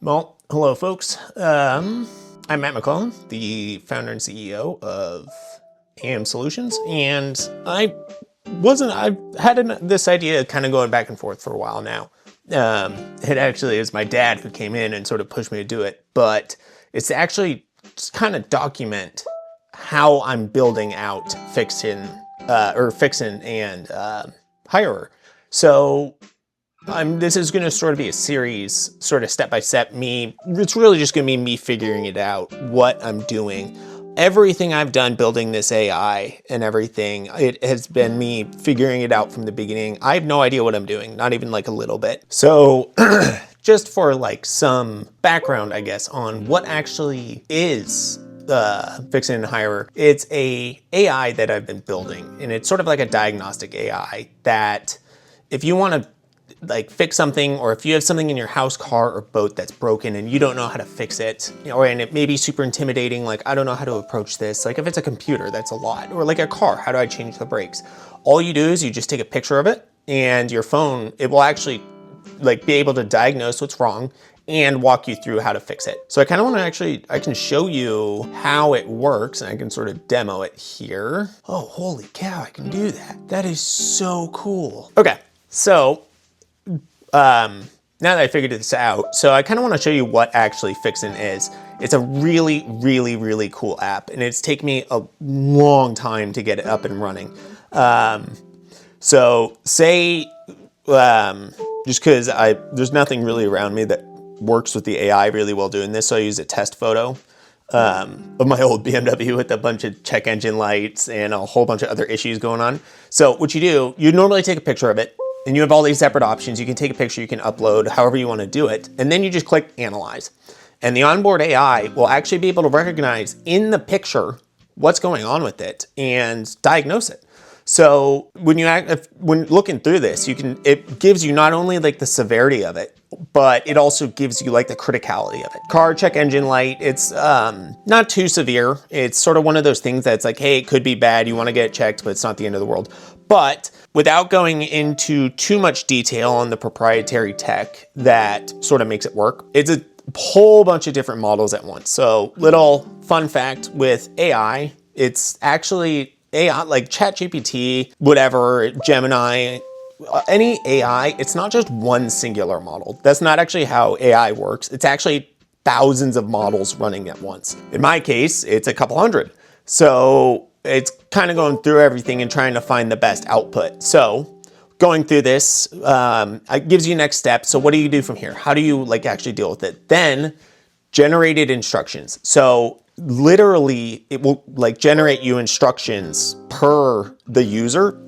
Well, hello folks. I'm Matt McClellan, the founder and CEO of AM Solutions, and I've had this idea kind of going back and forth for a while now. It actually is my dad who came in and sort of pushed me to do it, but it's actually just kind of document how I'm building out Fixin and Hirer. So this is going to sort of be a series, sort of step by step. It's really just going to be me figuring it out, what I'm doing. Everything I've done building this AI and everything, it has been me figuring it out from the beginning. I have no idea what I'm doing, not even like a little bit. So just for like some background, I guess, on what actually is Fixin and Hirer. It's a AI that I've been building, and it's sort of like a diagnostic AI that if you want to like fix something, or if you have something in your house, car, or boat that's broken and you don't know how to fix it, and it may be super intimidating, like I don't know how to approach this. Like if it's a computer, that's a lot. Or like a car, how do I change the brakes? All you do is you just take a picture of it, and your phone, it will actually like be able to diagnose what's wrong and walk you through how to fix it. So I kind of want to I can show you how it works, and I can sort of demo it here. Oh, holy cow, I can do that. That is so cool. Okay, so now that I figured this out, so I kind of want to show you what actually Fixin is. It's a really, really, really cool app, and it's taken me a long time to get it up and running. So say, just because there's nothing really around me that works with the AI really well doing this, so I use a test photo of my old BMW with a bunch of check engine lights and a whole bunch of other issues going on. So what you do, you normally take a picture of it, and you have all these separate options. You can take a picture, you can upload, however you want to do it, and then you just click Analyze. And the onboard AI will actually be able to recognize in the picture what's going on with it and diagnose it. So when looking through this, it gives you not only like the severity of it, but it also gives you like the criticality of it. Car check engine light, it's not too severe. It's sort of one of those things that's like, hey, it could be bad. You want to get it checked, but it's not the end of the world. But without going into too much detail on the proprietary tech that sort of makes it work, it's a whole bunch of different models at once. So little fun fact with AI, it's actually AI, like ChatGPT, whatever, Gemini, any AI, it's not just one singular model. That's not actually how AI works. It's actually thousands of models running at once. In my case, it's a couple hundred. So it's kind of going through everything and trying to find the best output. So going through this, it gives you next steps. So what do you do from here? How do you like actually deal with it? Then generated instructions. So literally it will like generate you instructions per the user.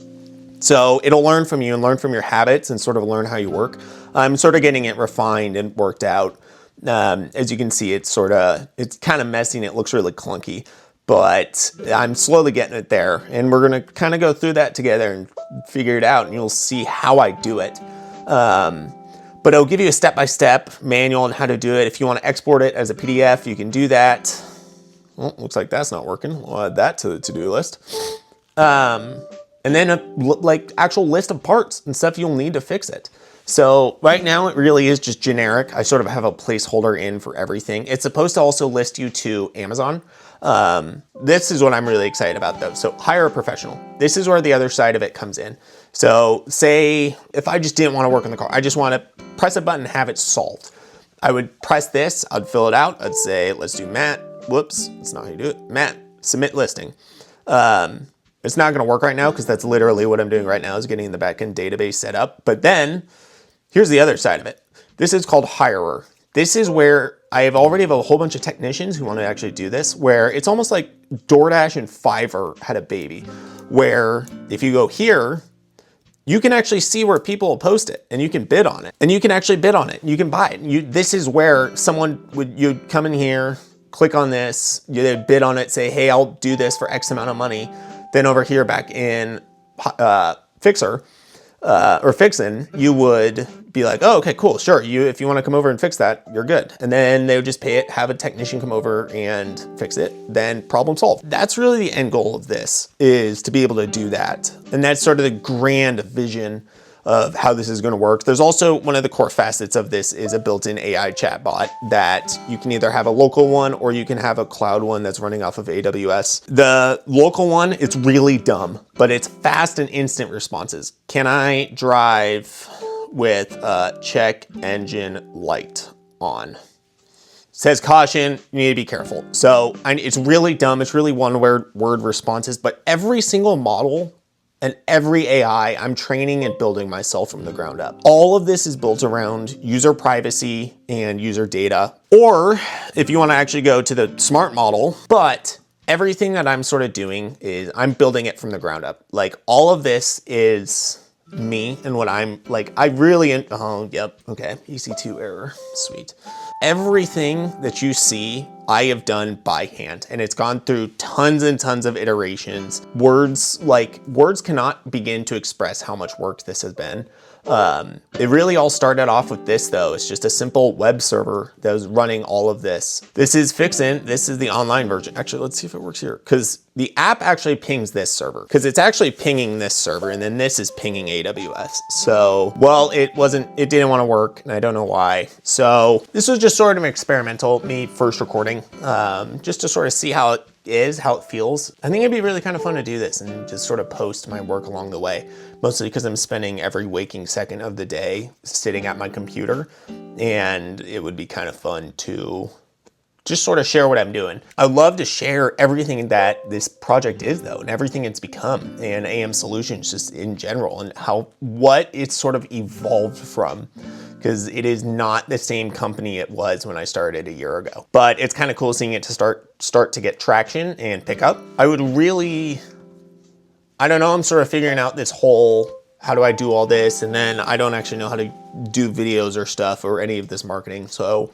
So it'll learn from you and learn from your habits and sort of learn how you work. I'm sort of getting it refined and worked out. As you can see, it's kind of messy and it looks really clunky, but I'm slowly getting it there, and we're gonna kind of go through that together and figure it out, and you'll see how I do it. But it'll give you a step-by-step manual on how to do it. If you want to export it as a PDF, you can do that. Well, looks like that's not working. We'll add that to the to-do list. And then a like actual list of parts and stuff you'll need to fix it. So right now it really is just generic. I sort of have a placeholder in for everything. It's supposed to also list you to Amazon. This is what I'm really excited about though. So hire a professional. This is where the other side of it comes in. So say if I just didn't want to work on the car, I just want to press a button and have it solved. I would press this, I'd fill it out. I'd say, let's do Matt. Whoops, that's not how you do it. Matt, submit listing. It's not going to work right now because that's literally what I'm doing right now is getting the backend database set up. But then here's the other side of it. This is called Hirer. This is where I already have a whole bunch of technicians who want to actually do this, where it's almost like DoorDash and Fiverr had a baby, where if you go here, you can actually see where people will post it and you can bid on it, and you can actually bid on it. You can buy it. This is where you'd come in here, click on this, you'd bid on it, say, hey, I'll do this for X amount of money. Then over here back in Fixin, you would be like, oh, okay, cool, sure. If you want to come over and fix that, you're good. And then they would just pay it, have a technician come over and fix it, then problem solved. That's really the end goal of this, is to be able to do that. And that's sort of the grand vision of how this is going to work. There's also one of the core facets of this is a built-in AI chatbot that you can either have a local one or you can have a cloud one that's running off of AWS. The local one, it's really dumb, but it's fast and instant responses. Can I drive with check engine light on? Says caution, you need to be careful. So it's really dumb. It's really one word responses, but every single model and every AI, I'm training and building myself from the ground up. All of this is built around user privacy and user data. Or if you want to actually go to the smart model, but everything that I'm sort of doing is I'm building it from the ground up. Like all of this is me and what I'm like, I really, oh, yep, okay, EC2 error, sweet. Everything that you see, I have done by hand, and it's gone through tons and tons of iterations. Words cannot begin to express how much work this has been. It really all started off with this though. It's just a simple web server that was running all of this. This is Fixin. This is the online version. Actually, let's see if it works here, because the app actually pings this server, because it's actually pinging this server, and then this is pinging AWS. So, well, it didn't want to work, and I don't know why. So this was just sort of experimental, me first recording, just to sort of see how it is, how it feels. I think it'd be really kind of fun to do this and just sort of post my work along the way, mostly because I'm spending every waking second of the day sitting at my computer, and it would be kind of fun to just sort of share what I'm doing. I love to share everything that this project is though, and everything it's become, and AM Solutions just in general, and what it's sort of evolved from, because it is not the same company it was when I started a year ago. But it's kind of cool seeing it to start to get traction and pick up. I don't know, I'm sort of figuring out this whole, how do I do all this? And then I don't actually know how to do videos or stuff or any of this marketing. So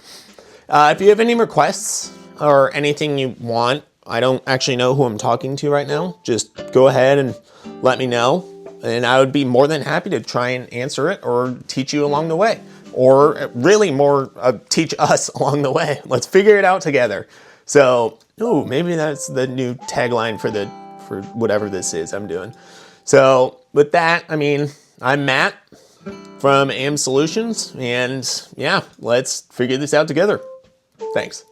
if you have any requests or anything you want, I don't actually know who I'm talking to right now. Just go ahead and let me know. And I would be more than happy to try and answer it or teach you along the way. Or really more teach us along the way. Let's figure it out together. So, oh, maybe that's the new tagline for whatever this is I'm doing. So with that, I mean, I'm Matt from AM Solutions, and yeah, let's figure this out together. Thanks.